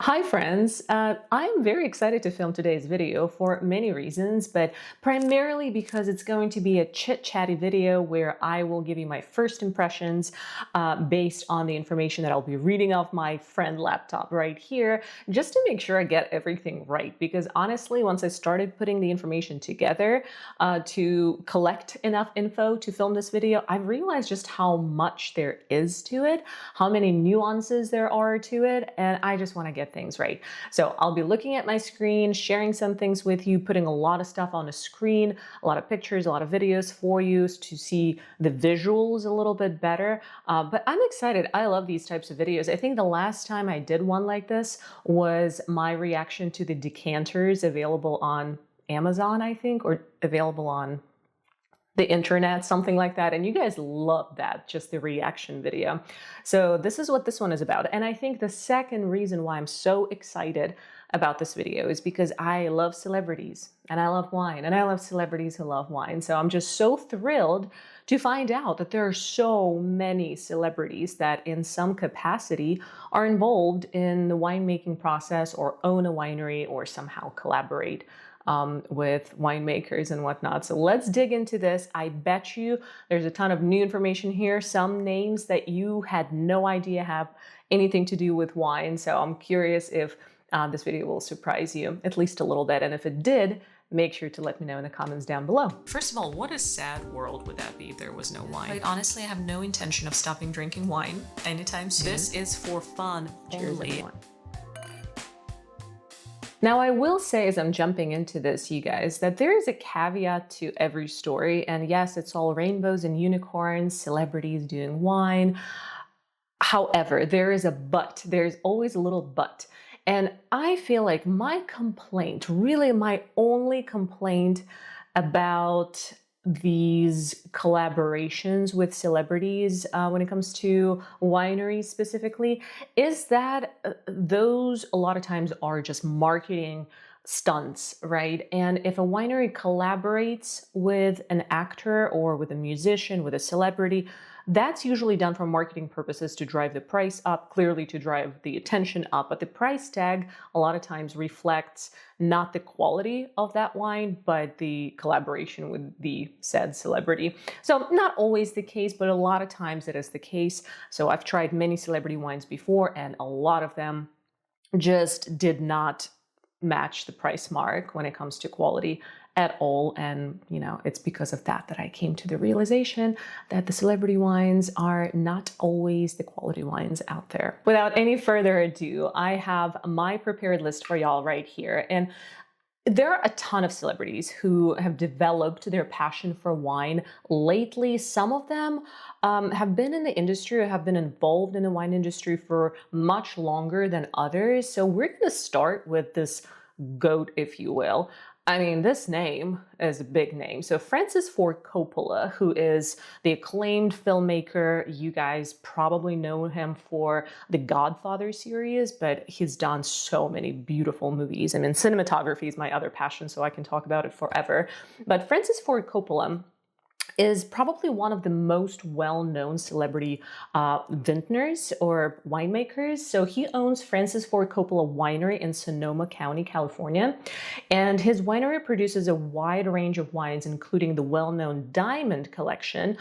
Hi friends, I'm very excited to film today's video for many reasons, but primarily because it's going to be a chit-chatty video where I will give you my first impressions based on the information that I'll be reading off my friend laptop right here, just to make sure I get everything right. Because honestly, once I started putting the information together to collect enough info to film this video, I've realized just how much there is to it, how many nuances there are to it, and I just want to get things right. So I'll be looking at my screen, sharing some things with you, putting a lot of stuff on a screen, a lot of pictures, a lot of videos for you to see the visuals a little bit better. But I'm excited. I love these types of videos. I think the last time I did one like this was my reaction to the decanters available on Amazon, I think, or available on the internet, something like that. And you guys love that, just the reaction video. So this is what this one is about. And I think the second reason why I'm so excited about this video is because I love celebrities and I love wine and I love celebrities who love wine. So I'm just so thrilled to find out that there are so many celebrities that in some capacity are involved in the winemaking process or own a winery or somehow collaborate with winemakers and whatnot. So let's dig into this. I bet you there's a ton of new information here, some names that you had no idea have anything to do with wine. So I'm curious if this video will surprise you at least a little bit. And if it did, make sure to let me know in the comments down below. First of all, what a sad world would that be if there was no wine? Quite honestly, I have no intention of stopping drinking wine anytime soon. This is for fun only. Now, I will say as I'm jumping into this, you guys, that there is a caveat to every story. And yes, it's all rainbows and unicorns, celebrities doing wine. However, there is a but. There's always a little but. And I feel like my complaint, really my only complaint about these collaborations with celebrities when it comes to wineries specifically, is that those a lot of times are just marketing stunts, right? And if a winery collaborates with an actor or with a musician, with a celebrity, that's usually done for marketing purposes to drive the price up, clearly to drive the attention up. But the price tag a lot of times reflects not the quality of that wine, but the collaboration with the said celebrity. So not always the case, but a lot of times it is the case. So I've tried many celebrity wines before, and a lot of them just did not match the price mark when it comes to quality at all. And, you know, it's because of that that I came to the realization that the celebrity wines are not always the quality wines out there. Without any further ado, I have my prepared list for y'all right here. And there are a ton of celebrities who have developed their passion for wine lately. Some of them have been in the industry or have been involved in the wine industry for much longer than others. So we're going to start with this GOAT, if you will. I mean, this name is a big name. So Francis Ford Coppola, who is the acclaimed filmmaker, you guys probably know him for the Godfather series, but he's done so many beautiful movies. I mean, cinematography is my other passion, so I can talk about it forever. But Francis Ford Coppola is probably one of the most well-known celebrity vintners or winemakers. So he owns Francis Ford Coppola Winery in Sonoma County, California. And his winery produces a wide range of wines, including the well-known Diamond Collection,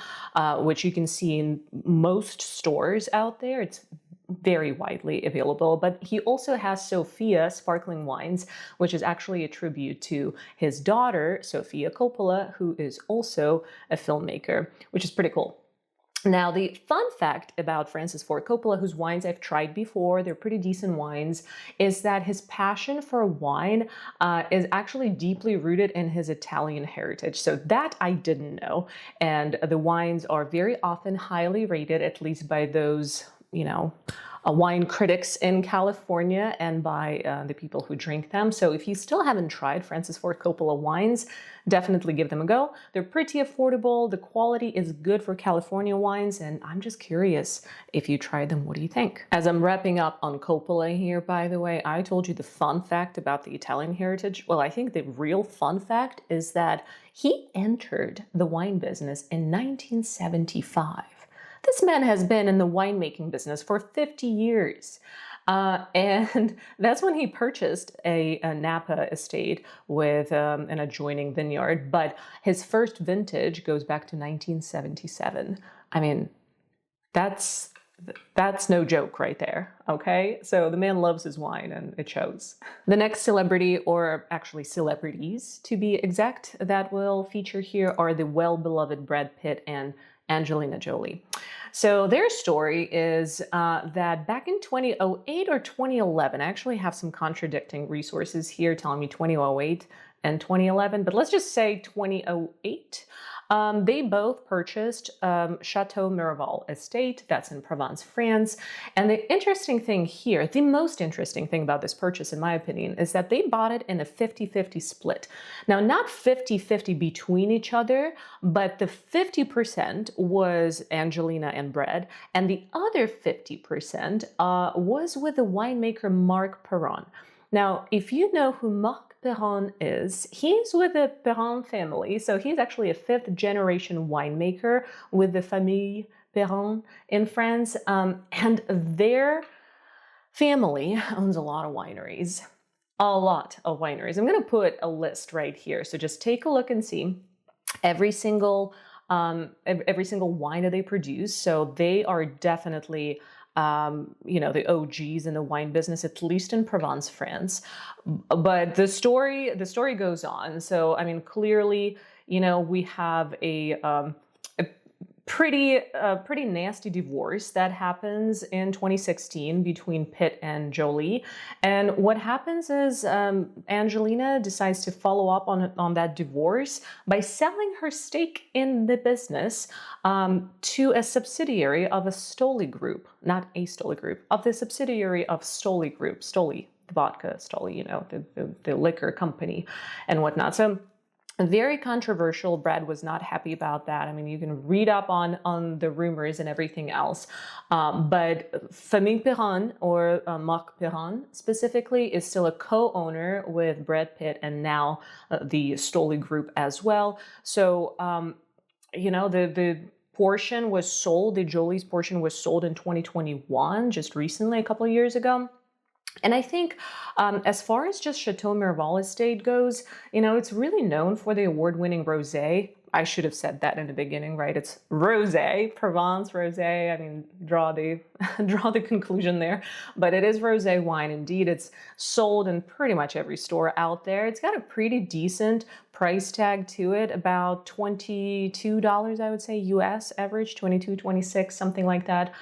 which you can see in most stores out there. It's very widely available, but he also has Sophia sparkling wines, which is actually a tribute to his daughter, Sofia Coppola, who is also a filmmaker, which is pretty cool. Now, the fun fact about Francis Ford Coppola, whose wines I've tried before, they're pretty decent wines, is that his passion for wine is actually deeply rooted in his Italian heritage. So that I didn't know. And the wines are very often highly rated, at least by those, you know, wine critics in California and by the people who drink them. So if you still haven't tried Francis Ford Coppola wines, definitely give them a go. They're pretty affordable. The quality is good for California wines. And I'm just curious, if you tried them, what do you think? As I'm wrapping up on Coppola here, by the way, I told you the fun fact about the Italian heritage. Well, I think the real fun fact is that he entered the wine business in 1975. This man has been in the winemaking business for 50 years. And that's when he purchased a Napa estate with an adjoining vineyard. But his first vintage goes back to 1977. I mean, that's that's no joke right there, okay? So the man loves his wine and it shows. The next celebrity, or actually celebrities to be exact, that will feature here are the well-beloved Brad Pitt and Angelina Jolie. So their story is that back in 2008 or 2011, I actually have some contradicting resources here telling me 2008 and 2011, but let's just say 2008. They both purchased Chateau Miraval estate, that's in Provence, France. And the interesting thing here, the most interesting thing about this purchase, in my opinion, is that they bought it in a 50-50 split. Now, not 50-50 between each other, but the 50% was Angelina and Brad, and the other 50% was with the winemaker Marc Perron. Now, if you know who Marc Perron is, he's with the Perron family, so he's actually a fifth-generation winemaker with the Famille Perron in France, and their family owns a lot of wineries. A lot of wineries. I'm going to put a list right here, so just take a look and see every single wine that they produce. So they are definitely the OGs in the wine business, at least in Provence, France. But the story goes on. So, I mean, clearly, we have a pretty nasty divorce that happens in 2016 between Pitt and Jolie. And what happens is Angelina decides to follow up on that divorce by selling her stake in the business to a subsidiary of a Stoli group, not a Stoli group, of the subsidiary of Stoli group, Stoli, the vodka Stoli, the liquor company and whatnot. So very controversial. Brad was not happy about that. I mean, you can read up on the rumors and everything else. But Famille Perron, or Marc Perron specifically, is still a co-owner with Brad Pitt and now the Stoli Group as well. So, the portion was sold, the Jolie's portion was sold in 2021, just recently, a couple of years ago. And I think as far as just Chateau Miraval estate goes, it's really known for the award-winning rosé. I should have said that in the beginning, right? It's rosé, Provence rosé. I mean, draw the conclusion there. But it is rosé wine indeed. It's sold in pretty much every store out there. It's got a pretty decent price tag to it, about $22, I would say, US average, 22, 26, something like that.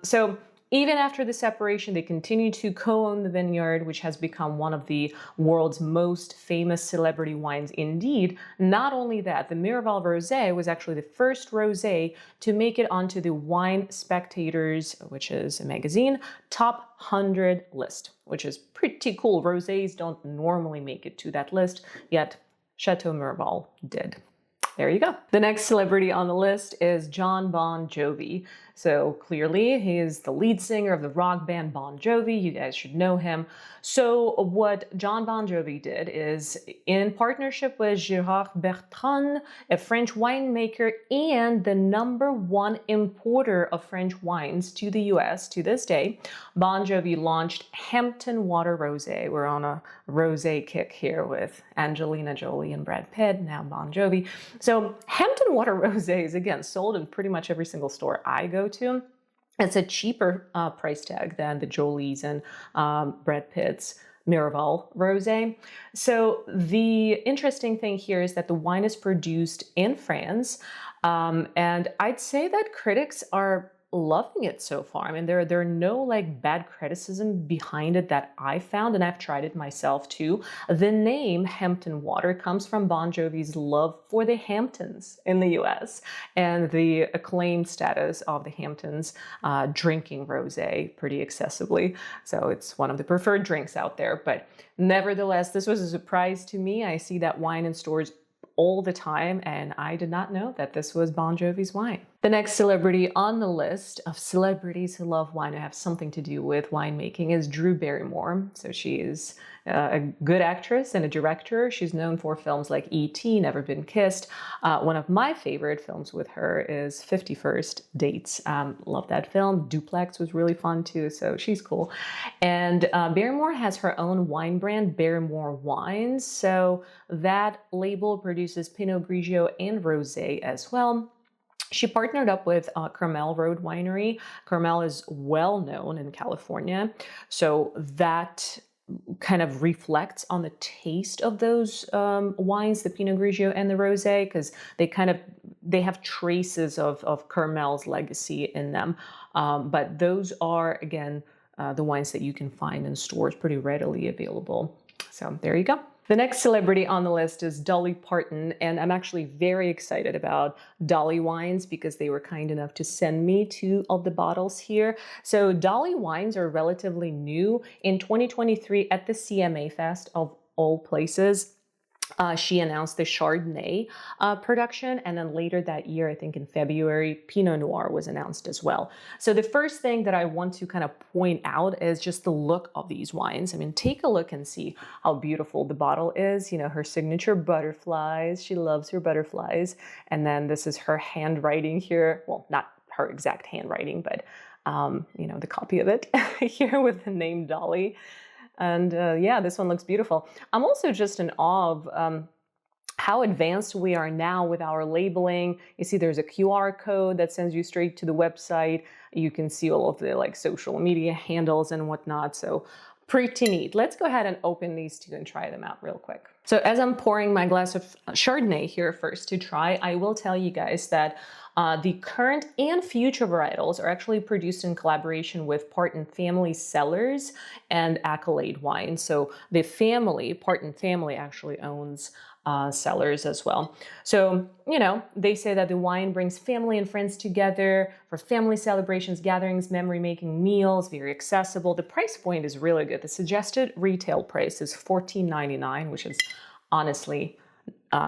So even after the separation, they continue to co-own the vineyard, which has become one of the world's most famous celebrity wines indeed. Not only that, the Miraval Rosé was actually the first rosé to make it onto the Wine Spectator's, which is a magazine, top 100 list, which is pretty cool. Rosés don't normally make it to that list, yet Chateau Miraval did. There you go. The next celebrity on the list is Jon Bon Jovi. So clearly he is the lead singer of the rock band Bon Jovi. You guys should know him. So what Jon Bon Jovi did is, in partnership with Gérard Bertrand, a French winemaker and the #1 importer of French wines to the US to this day, Bon Jovi launched Hampton Water Rosé. We're on a rosé kick here with Angelina Jolie and Brad Pitt, now Bon Jovi. So Hampton Water Rosé is, again, sold in pretty much every single store I go to. It's a cheaper price tag than the Jolies and Brad Pitt's Miraval Rosé. So the interesting thing here is that the wine is produced in France, and I'd say that critics are loving it so far. I mean, there are no bad criticism behind it that I found, and I've tried it myself too. The name Hampton Water comes from Bon Jovi's love for the Hamptons in the US and the acclaimed status of the Hamptons drinking rosé pretty accessibly. So it's one of the preferred drinks out there. But nevertheless, this was a surprise to me. I see that wine in stores all the time, and I did not know that this was Bon Jovi's wine. The next celebrity on the list of celebrities who love wine or have something to do with winemaking is Drew Barrymore. So she is a good actress and a director. She's known for films like E.T., Never Been Kissed. One of my favorite films with her is 51st Dates. Love that film. Duplex was really fun too, so she's cool. And Barrymore has her own wine brand, Barrymore Wines. So that label produces Pinot Grigio and Rosé as well. She partnered up with Carmel Road Winery. Carmel is well known in California, so that kind of reflects on the taste of those wines, the Pinot Grigio and the Rosé, because they have traces of Carmel's legacy in them. But those are, again, the wines that you can find in stores pretty readily available. So there you go. The next celebrity on the list is Dolly Parton, and I'm actually very excited about Dolly Wines because they were kind enough to send me 2 of the bottles here. So Dolly Wines are relatively new. In 2023 at the CMA Fest of all places, she announced the Chardonnay production, and then later that year, I think in February, Pinot Noir was announced as well. So the first thing that I want to kind of point out is just the look of these wines. I mean, take a look and see how beautiful the bottle is. You know, her signature butterflies. She loves her butterflies. And then this is her handwriting here. Well, not her exact handwriting, but, you know, the copy of it here with the name Dolly. And yeah, this one looks beautiful. I'm also just in awe of how advanced we are now with our labeling. You see there's a QR code that sends you straight to the website. You can see all of the like social media handles and whatnot. So pretty neat. Let's go ahead and open these 2 and try them out real quick. So as I'm pouring my glass of Chardonnay here first to try, I will tell you guys that the current and future varietals are actually produced in collaboration with Parton family cellars and Accolade Wine. So the family, Parton family, actually owns cellars as well. So, you know, they say that the wine brings family and friends together for family celebrations, gatherings, memory-making meals, very accessible. The price point is really good. The suggested retail price is $14.99, which is honestly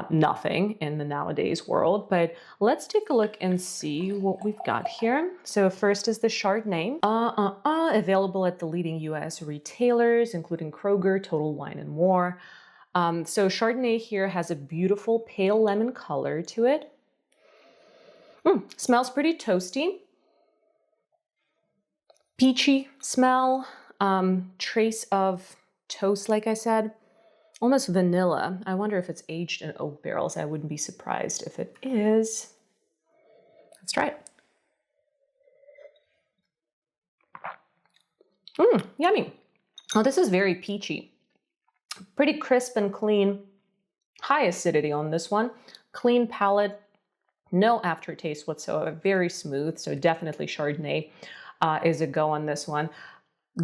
nothing in the nowadays world. But let's take a look and see what we've got here. So first is the Chardonnay, available at the leading U.S. retailers, including Kroger, Total Wine, and more. So Chardonnay here has a beautiful pale lemon color to it. Smells pretty toasty. Peachy smell, trace of toast, like I said. Almost vanilla. I wonder if it's aged in oak barrels. I wouldn't be surprised if it is. Let's try it. Yummy. Oh, this is very peachy. Pretty crisp and clean. High acidity on this one. Clean palate. No aftertaste whatsoever. Very smooth. So definitely Chardonnay is a go on this one.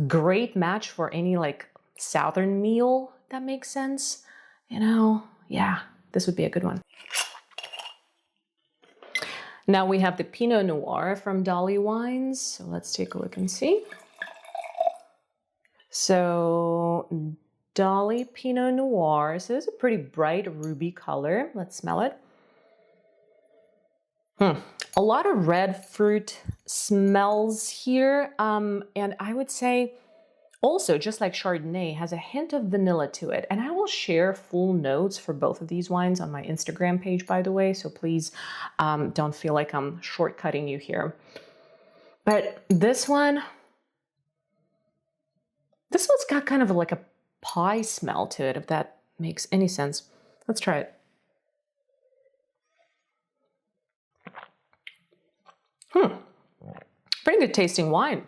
Great match for any like Southern meal. That makes sense. You know, yeah, this would be a good one. Now we have the Pinot Noir from Dolly Wines. So let's take a look and see. So Dolly Pinot Noir. So this is a pretty bright ruby color. Let's smell it. A lot of red fruit smells here. And I would say also, just like Chardonnay, has a hint of vanilla to it. And I will share full notes for both of these wines on my Instagram page, by the way. So please don't feel like I'm shortcutting you here. But this one's got kind of like a pie smell to it, if that makes any sense. Let's try it. Pretty good tasting wine.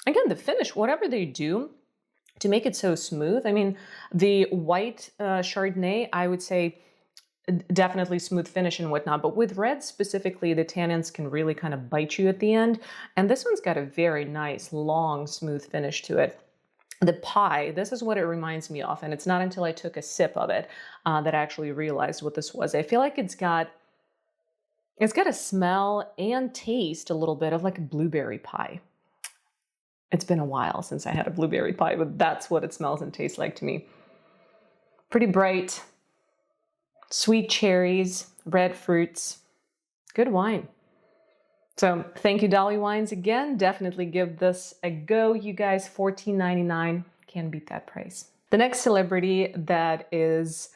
Again, the finish, whatever they do to make it so smooth. I mean, the white Chardonnay, I would say definitely smooth finish and whatnot, but with red specifically, the tannins can really kind of bite you at the end. And this one's got a very nice, long, smooth finish to it. The pie, this is what it reminds me of, and it's not until I took a sip of it that I actually realized what this was. I feel like it's got a smell and taste a little bit of like a blueberry pie. It's been a while since I had a blueberry pie, but that's what it smells and tastes like to me. Pretty bright, sweet cherries, red fruits. Good wine. So thank you, Dolly Wines, again. Definitely give this a go, you guys. $14.99. Can't beat that price. The next celebrity that is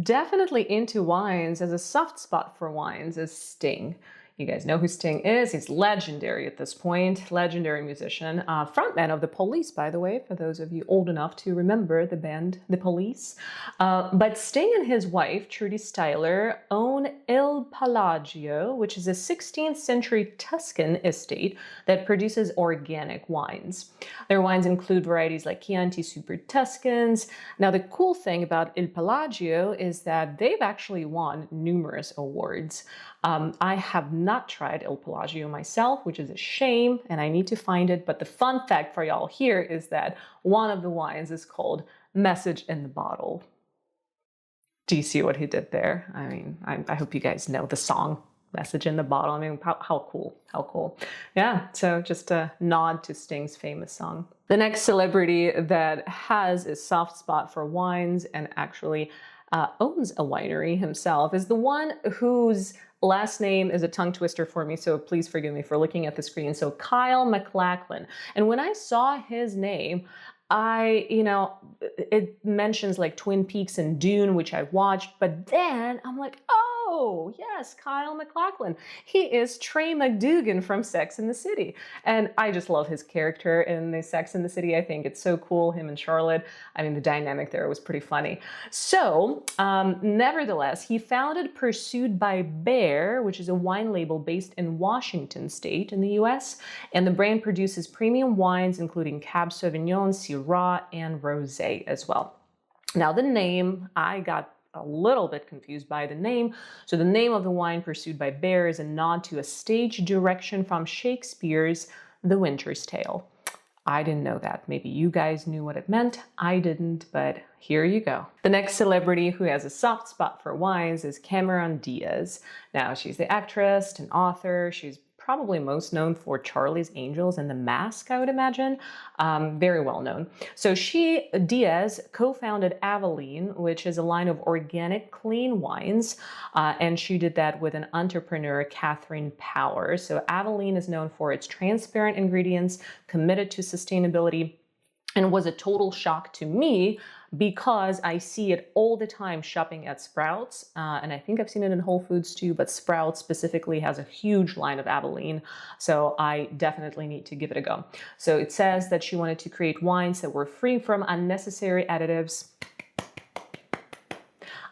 definitely into wines, has a soft spot for wines, is Sting. You guys know who Sting is. He's legendary at this point, legendary musician, frontman of The Police, by the way, for those of you old enough to remember the band The Police. But Sting and his wife, Trudy Styler, own Il Palagio, which is a 16th century Tuscan estate that produces organic wines. Their wines include varieties like Chianti Super Tuscans. Now, the cool thing about Il Palagio is that they've actually won numerous awards. I have not tried Il Palagio myself, which is a shame, and I need to find it. But the fun fact for y'all here is that one of the wines is called Message in the Bottle. Do you see what he did there? I mean, I hope you guys know the song Message in the Bottle. I mean, how cool, how cool. Yeah, so just a nod to Sting's famous song. The next celebrity that has a soft spot for wines and actually owns a winery himself is the one whose last name is a tongue twister for me, so please forgive me for looking at the screen. So Kyle MacLachlan. And when I saw his name, it mentions like Twin Peaks and Dune, which I watched, but then I'm like, oh, yes, Kyle MacLachlan. He is Trey McDougan from Sex and the City. And I just love his character in the Sex and the City. I think it's so cool, him and Charlotte. I mean, the dynamic there was pretty funny. So, nevertheless, he founded Pursued by Bear, which is a wine label based in Washington State in the US. And the brand produces premium wines, including Cab Sauvignon, Syrah, and Rosé as well. Now, the name, I got a little bit confused by the name. So the name of the wine, Pursued by Bear, is a nod to a stage direction from Shakespeare's The Winter's Tale. I didn't know that. Maybe you guys knew what it meant. I didn't, but here you go. The next celebrity who has a soft spot for wines is Cameron Diaz. Now, she's the actress and author. She's probably most known for Charlie's Angels and The Mask, I would imagine. Very well known. So Diaz, co-founded Avaline, which is a line of organic, clean wines. And she did that with an entrepreneur, Catherine Power. So Avaline is known for its transparent ingredients, committed to sustainability, and was a total shock to me because I see it all the time shopping at Sprouts. And I think I've seen it in Whole Foods too, but Sprouts specifically has a huge line of Avaline. So I definitely need to give it a go. So it says that she wanted to create wines that were free from unnecessary additives,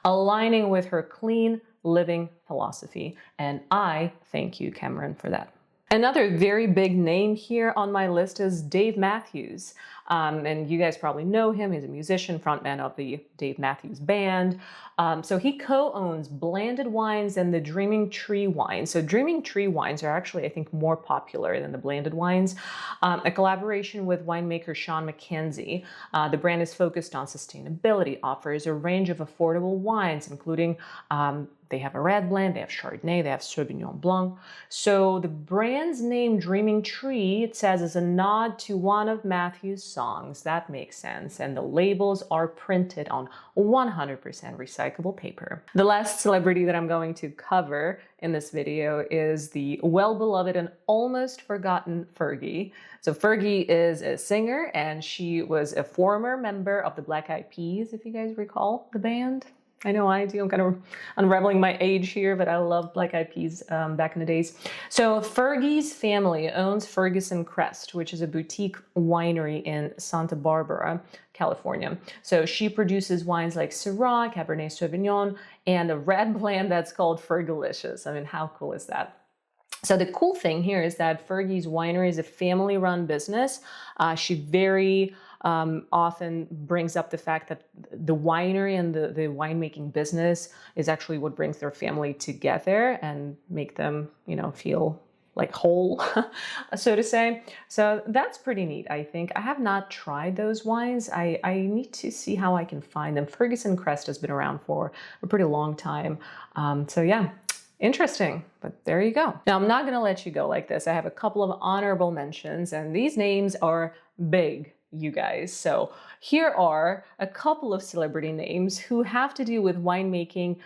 aligning with her clean living philosophy. And I thank you, Cameron, for that. Another very big name here on my list is Dave Matthews. And you guys probably know him. He's a musician, frontman of the Dave Matthews Band. So he co-owns Blended Wines and the Dreaming Tree Wines. So Dreaming Tree Wines are actually, I think, more popular than the Blended Wines. A collaboration with winemaker Sean McKenzie. The brand is focused on sustainability, offers a range of affordable wines, including they have a red blend, they have Chardonnay, they have Sauvignon Blanc. So the brand's name, Dreaming Tree, it says is a nod to one of Matthews' songs. That makes sense. And the labels are printed on 100% recyclable paper. The last celebrity that I'm going to cover in this video is the well-beloved and almost forgotten Fergie. So Fergie is a singer, and she was a former member of the Black Eyed Peas, if you guys recall the band. I know I do. I'm kind of unraveling my age here, but I love Black Eyed Peas back in the days. So Fergie's family owns Ferguson Crest, which is a boutique winery in Santa Barbara, California. So she produces wines like Syrah, Cabernet Sauvignon, and a red blend that's called Fergalicious. I mean, how cool is that? So the cool thing here is that Fergie's winery is a family-run business. She very often brings up the fact that the winery and the winemaking business is actually what brings their family together and make them, feel like whole, so to say. So that's pretty neat, I think. I have not tried those wines. I need to see how I can find them. Ferguson Crest has been around for a pretty long time. So yeah. Interesting, but there you go. Now, I'm not going to let you go like this. I have a couple of honorable mentions, and these names are big, you guys. So here are a couple of celebrity names who have to do with winemaking,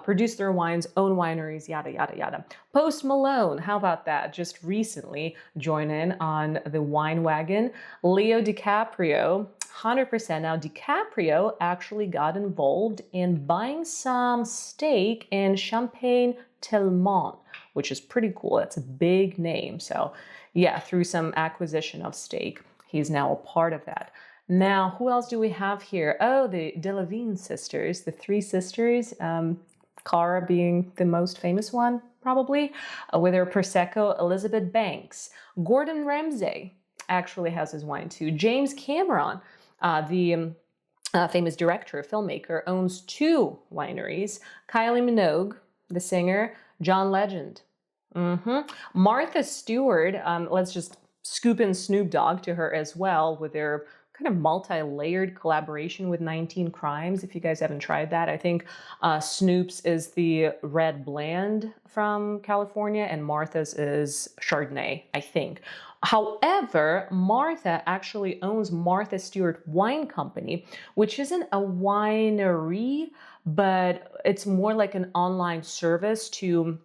produce their wines, own wineries, yada, yada, yada. Post Malone, how about that? Just recently join in on the wine wagon. Leo DiCaprio, 100%. Now, DiCaprio actually got involved in buying some stake in Champagne Telmont, which is pretty cool. That's a big name. So yeah, through some acquisition of stake, he's now a part of that. Now, who else do we have here? Oh, the DeLavine sisters, the three sisters, Cara being the most famous one, probably, with her Prosecco. Elizabeth Banks. Gordon Ramsay actually has his wine too. James Cameron, the famous director, filmmaker, owns 2 wineries. Kylie Minogue, the singer. John Legend. Martha Stewart, let's just scoop in Snoop Dogg to her as well with their kind of multi-layered collaboration with 19 Crimes. If you guys haven't tried that, I think Snoop's is the red blend from California and Martha's is Chardonnay, I think. However, Martha actually owns Martha Stewart Wine Company, which isn't a winery, but it's more like an online service to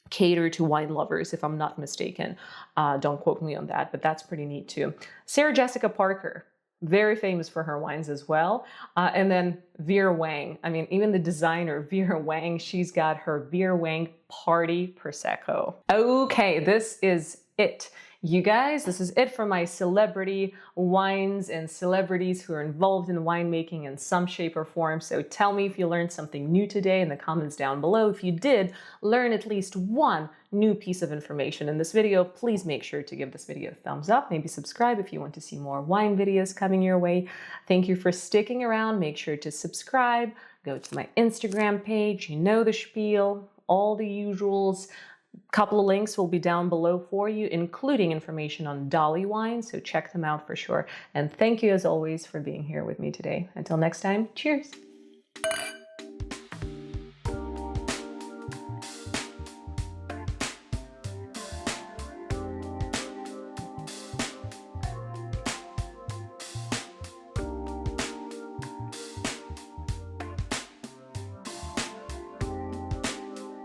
cater to wine lovers, if I'm not mistaken. Don't quote me on that, but that's pretty neat too. Sarah Jessica Parker, very famous for her wines as well. And then Vera Wang. I mean, even the designer, Vera Wang, she's got her Vera Wang Party Prosecco. Okay, this is it. You guys, this is it for my celebrity wines and celebrities who are involved in winemaking in some shape or form. So tell me if you learned something new today in the comments down below. If you did learn at least one new piece of information in this video, please make sure to give this video a thumbs up. Maybe subscribe if you want to see more wine videos coming your way. Thank you for sticking around. Make sure to subscribe. Go to my Instagram page. You know the spiel, all the usuals. Couple of links will be down below for you, including information on Dolly Wines, so check them out for sure. And thank you as always for being here with me today. Until next time, cheers!